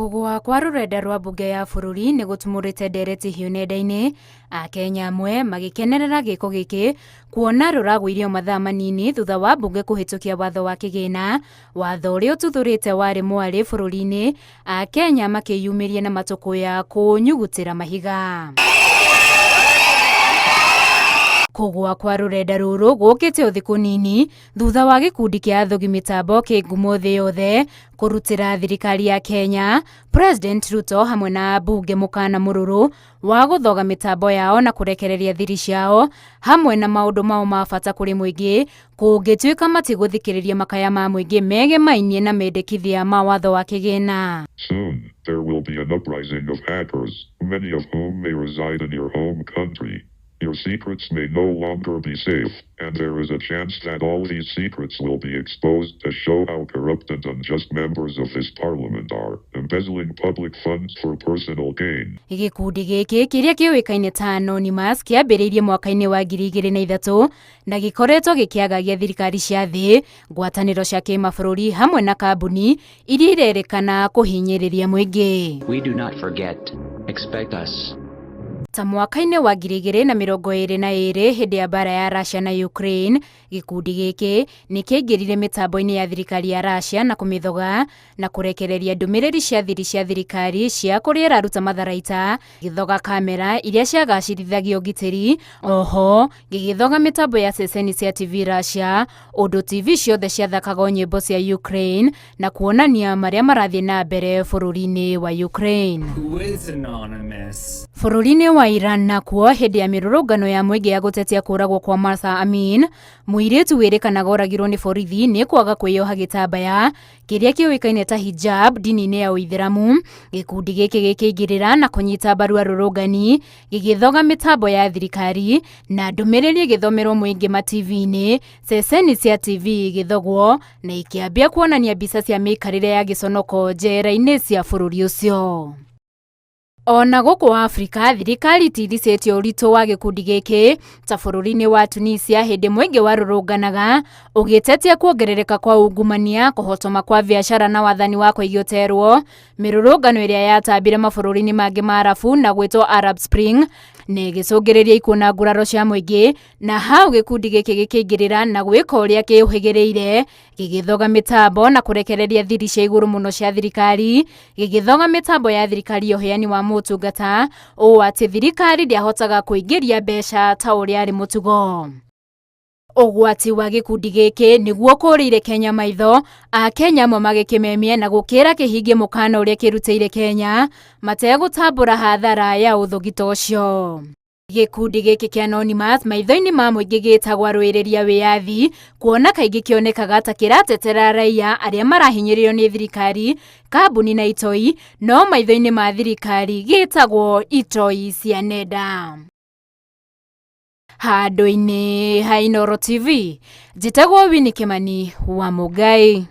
Kugwa kwa rurenda rwa mbunge ya bururi ni gutumurite ndereti hiu nenda-ini Akenya amwe magikenerera giko giki kuona ruragwirio mathaa manini thutha wa mbunge kuhitukia watho wa kigina watho uria ututhurite wari mwari bururi-ini Akenya makiyumirie na matuku ya kunyugutira mahiga. Kugwa kwa rurenda ruru gukite uthiku nini thutha wa gikundi kia athogi mitambo ki ngumo thi yothe kurutira thirikari ya Kenya President Ruto hamwe na mbunge mukana mururu wa guthoga mitambo yao na kurekereria thiri ciao hamwe na maundu mao ma bata kuri muingi kungituika matiguthikiriria makaya ma muingi mege mainie na mendekithia ma watho wa kigina. Soon there will be an uprising of hackers, many of whom may reside in your home country. Your secrets may no longer be safe, and there is a chance that all these secrets will be exposed to show how corrupt and unjust members of this parliament are, embezzling public funds for personal gain. Gikundi giki kiria kiuikaine ta Anonymous kiambiriirie mwaka-ini wa 2003 na gikoretwo gikiagagia thirikari cia thi, ngwataniro cia kimabũrũri hamwe na kambuni iria irerekana kuhinyiriria muingi. We do not forget. Expect us. Ta mwaka-ini wa 2022 hindi ya bara ya Russia na Ukraine, gikundi giki ni kiaingirire mitambo-ini ya thirikari ya Russia na kumithoga na kurekereria ndumiriri cia thiri cia thirikari cia kuria iraruta matharaita, githoga kamera iria ciagacirithagia ugitiri, oho gigithoga mitambo ya ceceni cia TV Russia, undu TV ciothe ciathakaga nyimbo cia Ukraine na kuonania maria marathie na mbere bururi-ini wa Ukraine. Who is Anonymous? Bururi-ini wa Iran nakuo hindi ya mirurungano ya muingi ya gutetia kuragwo kwa Mahsa Amin, muiritu wirikanaga uragirwo ni borithi ni kwaga kwioha gitambaya kiria kiuikaine ta hijab dini-ini ya Uithiramu. Gikundi giki gikiingirira na kunyita mbaru arurungani gigithoga mitambo ya thirikari na ndumiriri githomerwo muingi ma TV-ini, ceceni cia TV githogwo na ikiambia kuonania mbica cia mikarire ya giconoko njera-ini cia bururi ucio. Ona guku Afrika thirikari tiricĩtie ũritũ wa gikundi giki ta bũrũri-inĩ wa Tunisia hindi muingi warũrũnganaga ugitetia kuongerereka kwa ungumania, kuhotoma kwa biashara na wathani wa kuigioterwo. Mirũrũngano iria yatambire mabũrũri-inĩ mangĩ ma Arabu na gwĩtwo Arab Spring ni gicũngĩrĩria ikuna nguraro cia muingi, na hau gikundi giki gikĩingĩrĩra na gwĩka ũrĩa kĩũhĩgĩrĩire gigithoga mitambo na kurekereria thiri cia igũrũ mũno cia thirikari, gigithoga mitambo ya thirikari ya uheani wa motungata ũũ atĩ thirikari ndiahotaga kuingĩria mbeca ta ũrĩa arĩ mũtugo. Ugwati wa gikundi giki niguo kũrĩire Kenya maitho, Akenya amwe magĩkĩmemia na gũkĩra kĩhingie mũkana ũrĩa kĩrutĩire Kenya mategũtambũra hathara ya ũthogita ũcio. Gikundi giki kia Anonymous maitho-ini ma muingi gitagwa rũĩrĩria wĩyathi, kuona kaingĩ kĩonekaga ta kĩratetera raia arĩa marahinyĩrĩrio nĩ thirikari, kambuni na itoi, no maitho-ini ma thirikari gitagwo itoi cia nenda. Handũ-inĩ ha Inooro TV, njĩtagwo Winnie Kimani wa Mũngai.